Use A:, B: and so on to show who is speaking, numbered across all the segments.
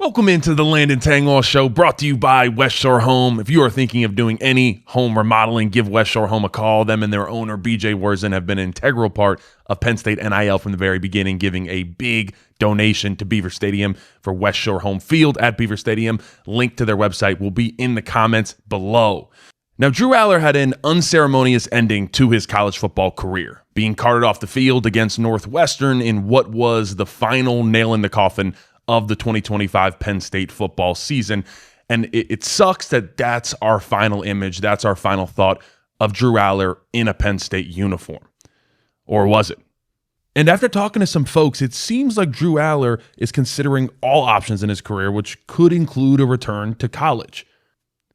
A: Welcome into the Landon Tengwall Show, brought to you by West Shore Home. If you are thinking of doing any home remodeling, give West Shore Home a call. Them and their owner, BJ Worzen, have been an integral part of Penn State NIL from the very beginning, giving a big donation to Beaver Stadium for West Shore Home Field at Beaver Stadium. Link to their website will be in the comments below. Now, Drew Allar had an unceremonious ending to his college football career, being carted off the field against Northwestern in what was the final nail in the coffin of the 2025 Penn State football season. And it sucks that that's our final image, that's our final thought of Drew Allar in a Penn State uniform. Or was it? And after talking to some folks, it seems like Drew Allar is considering all options in his career, which could include a return to college.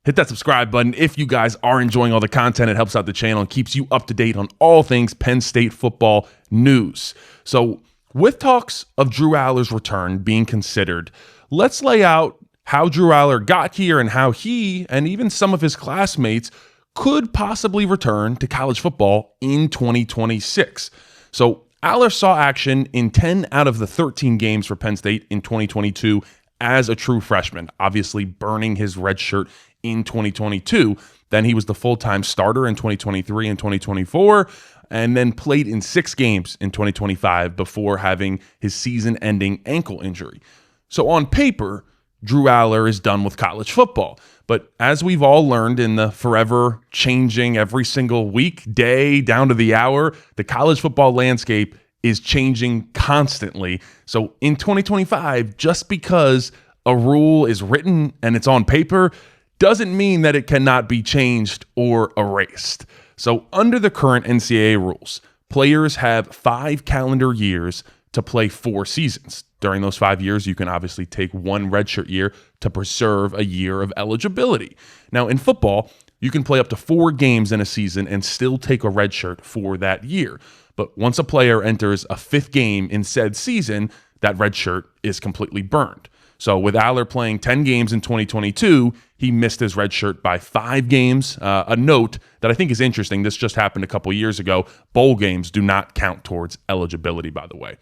A: Hit that subscribe button if you guys are enjoying all the content. It helps out the channel and keeps you up to date on all things Penn State football news. So, with talks of Drew Allar's return being considered, let's lay out how Drew Allar got here and how he and even some of his classmates could possibly return to college football in 2026. So Allar saw action in 10 out of the 13 games for Penn State in 2022 as a true freshman, obviously burning his red shirt in 2022. Then he was the full-time starter in 2023 and 2024. And then played in 6 games in 2025 before having his season-ending ankle injury. So on paper, Drew Allar is done with college football. But as we've all learned in the forever changing every single week, day, down to the hour, the college football landscape is changing constantly. So in 2025, just because a rule is written and it's on paper doesn't mean that it cannot be changed or erased. So under the current NCAA rules, players have 5 calendar years to play 4 seasons. During those 5 years, you can obviously take 1 redshirt year to preserve a year of eligibility. Now, in football, you can play up to 4 games in a season and still take a redshirt for that year. But once a player enters a 5th game in said season, that redshirt is completely burned. So with Allar playing 10 games in 2022, he missed his red shirt by 5 games. A note that I think is interesting, this just happened a couple years ago. Bowl games do not count towards eligibility, by the way.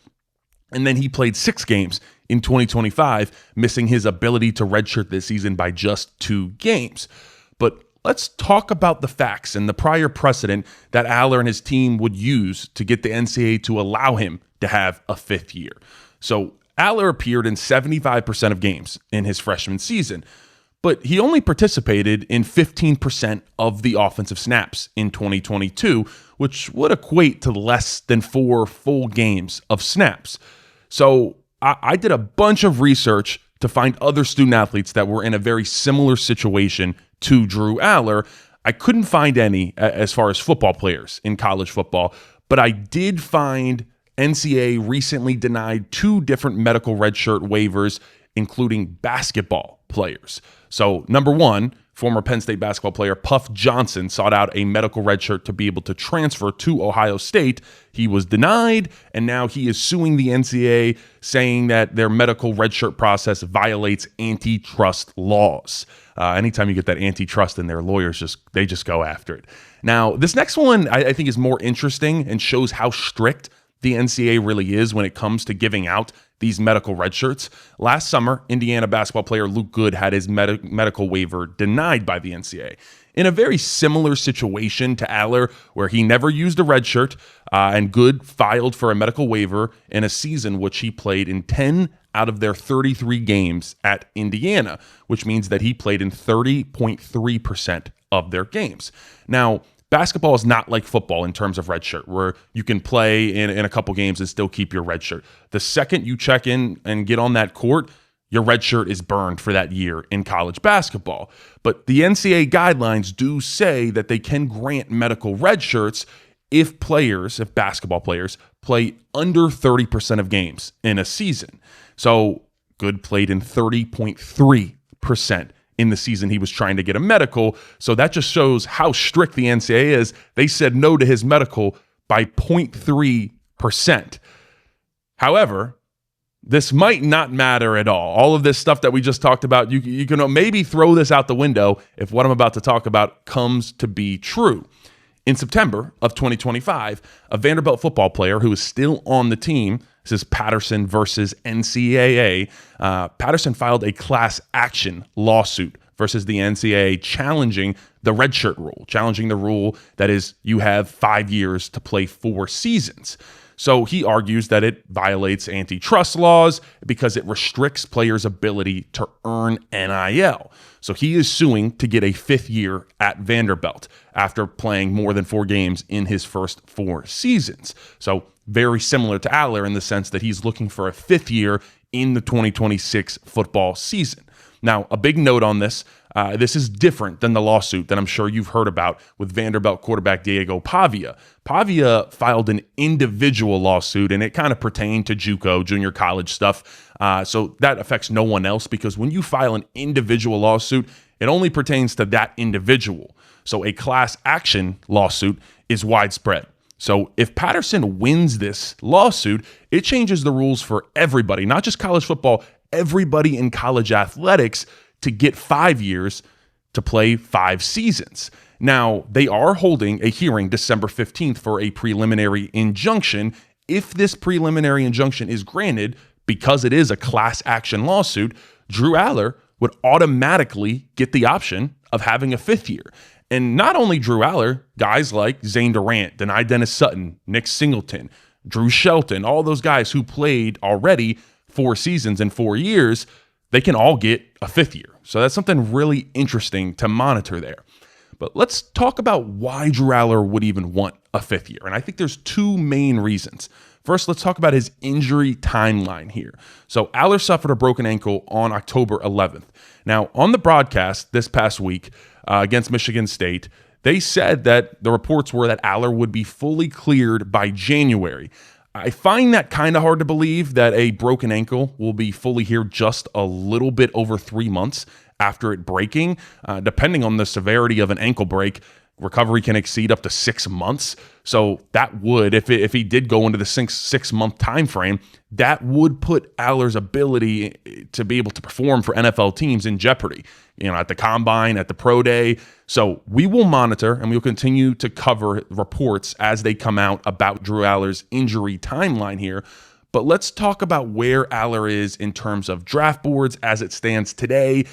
A: And then he played 6 games in 2025, missing his ability to redshirt this season by just 2 games. But let's talk about the facts and the prior precedent that Allar and his team would use to get the NCAA to allow him to have a 5th year. So Allar appeared in 75% of games in his freshman season, but he only participated in 15% of the offensive snaps in 2022, which would equate to less than 4 full games of snaps. So I did a bunch of research to find other student athletes that were in a very similar situation to Drew Allar. I couldn't find any as far as football players in college football, but I did find NCAA recently denied 2 different medical redshirt waivers, including basketball players. So, number 1, former Penn State basketball player Puff Johnson sought out a medical redshirt to be able to transfer to Ohio State. He was denied, and now he is suing the NCAA, saying that their medical redshirt process violates antitrust laws. Anytime you get that antitrust in there, lawyers just go after it. Now, this next one I think is more interesting and shows how strict the NCAA really is when it comes to giving out these medical red shirts. Last summer, Indiana basketball player Luke Good had his medical waiver denied by the NCAA. In a very similar situation to Allar, where he never used a red shirt, and Good filed for a medical waiver in a season which he played in 10 out of their 33 games at Indiana, which means that he played in 30.3% of their games. Now, basketball is not like football in terms of redshirt, where you can play in a couple games and still keep your redshirt. The second you check in and get on that court, your redshirt is burned for that year in college basketball. But the NCAA guidelines do say that they can grant medical redshirts if basketball players play under 30% of games in a season. So Good played in 30.3% in the season he was trying to get a medical. So that just shows how strict the NCAA is. They said no to his medical by 0.3%. However, this might not matter at all. All of this stuff that we just talked about, you can maybe throw this out the window if what I'm about to talk about comes to be true. In September of 2025, a Vanderbilt football player who is still on the team This is Patterson versus NCAA. Patterson filed a class action lawsuit versus the NCAA challenging the redshirt rule, challenging the rule that is you have 5 years to play 4 seasons. So he argues that it violates antitrust laws because it restricts players' ability to earn NIL. So he is suing to get a 5th year at Vanderbilt after playing more than 4 games in his first 4 seasons. So very similar to Allar in the sense that he's looking for a 5th year in the 2026 football season. Now, a big note on this, this is different than the lawsuit that I'm sure you've heard about with Vanderbilt quarterback Diego Pavia. Pavia filed an individual lawsuit, and it kind of pertained to JUCO, junior college stuff. So that affects no one else because when you file an individual lawsuit, it only pertains to that individual. So a class action lawsuit is widespread. So if Patterson wins this lawsuit, it changes the rules for everybody, not just college football, everybody in college athletics to get 5 years to play 5 seasons. Now, they are holding a hearing December 15th for a preliminary injunction. If this preliminary injunction is granted, because it is a class action lawsuit, Drew Allar would automatically get the option of having a 5th year. And not only Drew Allar, guys like Zane Durant, Denai Dennis Sutton, Nick Singleton, Drew Shelton, all those guys who played already 4 seasons and 4 years, they can all get a 5th year. So that's something really interesting to monitor there. But let's talk about why Drew Allar would even want a 5th year. And I think there's 2 main reasons. First, let's talk about his injury timeline here. So Allar suffered a broken ankle on October 11th. Now, on the broadcast this past week against Michigan State, they said that the reports were that Allar would be fully cleared by January. I find that kind of hard to believe that a broken ankle will be fully healed just a little bit over 3 months after it breaking. Depending on the severity of an ankle break, recovery can exceed up to 6 months. So that would, if he did go into the 6-month time frame, that would put Allar's ability to be able to perform for NFL teams in jeopardy, at the combine, at the pro day. So we will monitor and we'll continue to cover reports as they come out about Drew Allar's injury timeline here. But let's talk about where Allar is in terms of draft boards as it stands today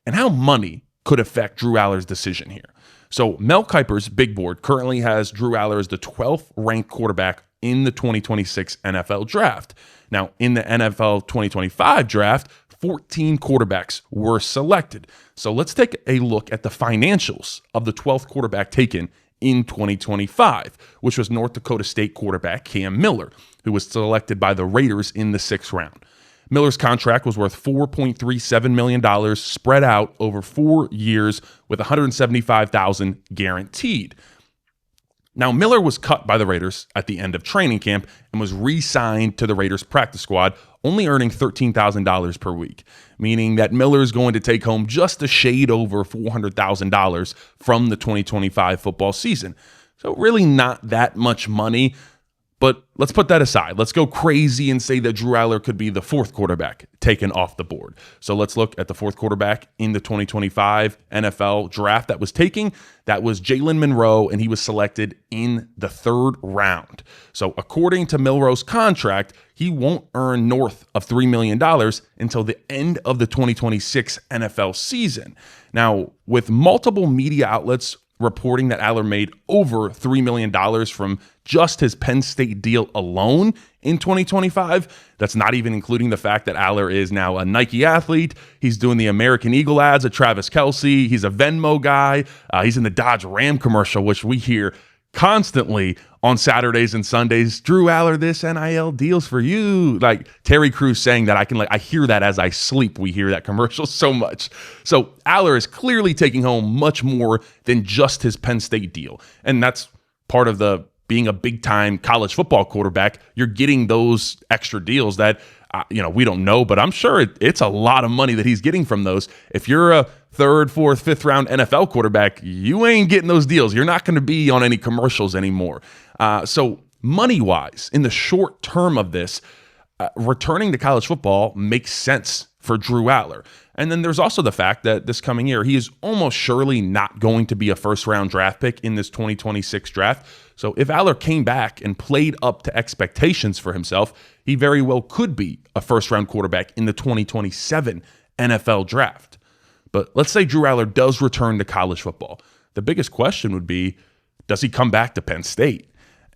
A: and how money could affect Drew Allar's decision here. So Mel Kiper's big board currently has Drew Allar as the 12th ranked quarterback in the 2026 NFL draft. Now, in the NFL 2025 draft, 14 quarterbacks were selected. So let's take a look at the financials of the 12th quarterback taken in 2025, which was North Dakota State quarterback Cam Miller, who was selected by the Raiders in the 6th round. Miller's contract was worth $4.37 million spread out over 4 years with $175,000 guaranteed. Now, Miller was cut by the Raiders at the end of training camp and was re-signed to the Raiders practice squad, only earning $13,000 per week, meaning that Miller is going to take home just a shade over $400,000 from the 2025 football season. So really not that much money. But let's put that aside. Let's go crazy and say that Drew Allar could be the 4th quarterback taken off the board. So let's look at the 4th quarterback in the 2025 NFL draft that was taken. That was Jalen Monroe, and he was selected in the 3rd round. So according to Monroe's contract, he won't earn north of $3 million until the end of the 2026 NFL season. Now, with multiple media outlets reporting that Allar made over $3 million from just his Penn State deal alone in 2025. That's not even including the fact that Allar is now a Nike athlete. He's doing the American Eagle ads at Travis Kelce. He's a Venmo guy. He's in the Dodge Ram commercial, which we hear constantly on Saturdays and Sundays. Drew Allar, this NIL deals for you. Like Terry Crews saying that, I hear that as I sleep. We hear that commercial so much. So Allar is clearly taking home much more than just his Penn State deal. And that's part of the being a big time college football quarterback. You're getting those extra deals that, we don't know, but I'm sure it's a lot of money that he's getting from those. If you're a 3rd, 4th, 5th round NFL quarterback, you ain't getting those deals. You're not going to be on any commercials anymore. So money-wise, in the short term of this, returning to college football makes sense for Drew Allar. And then there's also the fact that this coming year, he is almost surely not going to be a first-round draft pick in this 2026 draft. So if Allar came back and played up to expectations for himself, he very well could be a first-round quarterback in the 2027 NFL draft. But let's say Drew Allar does return to college football. The biggest question would be, does he come back to Penn State?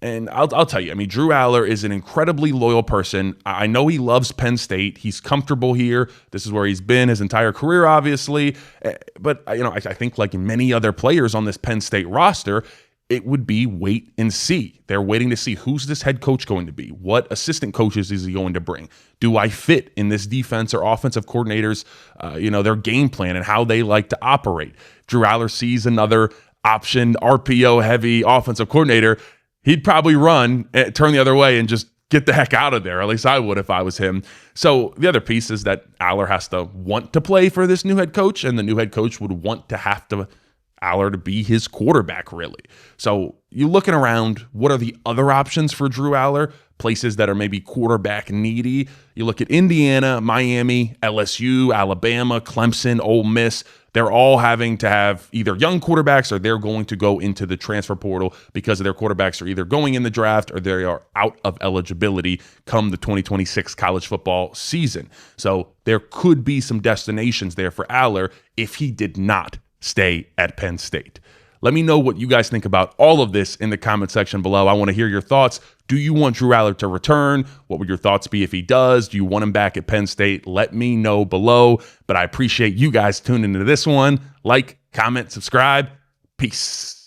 A: And I'll tell you, I mean, Drew Allar is an incredibly loyal person. I know he loves Penn State. He's comfortable here. This is where he's been his entire career, obviously. But, I think like many other players on this Penn State roster, it would be wait and see. They're waiting to see who's this head coach going to be? What assistant coaches is he going to bring? Do I fit in this defense or offensive coordinators, their game plan and how they like to operate? Drew Allar sees another option, RPO-heavy offensive coordinator. He'd probably run, turn the other way, and just get the heck out of there. At least I would if I was him. So the other piece is that Allar has to want to play for this new head coach, and the new head coach would want to have to Allar to be his quarterback, really. So you're looking around, what are the other options for Drew Allar? Places that are maybe quarterback needy. You look at Indiana, Miami, LSU, Alabama, Clemson, Ole Miss. They're all having to have either young quarterbacks or they're going to go into the transfer portal because their quarterbacks are either going in the draft or they are out of eligibility come the 2026 college football season. So there could be some destinations there for Allar if he did not stay at Penn State. Let me know what you guys think about all of this in the comment section below. I want to hear your thoughts. Do you want Drew Allar to return? What would your thoughts be if he does? Do you want him back at Penn State? Let me know below. But I appreciate you guys tuning into this one. Like, comment, subscribe. Peace.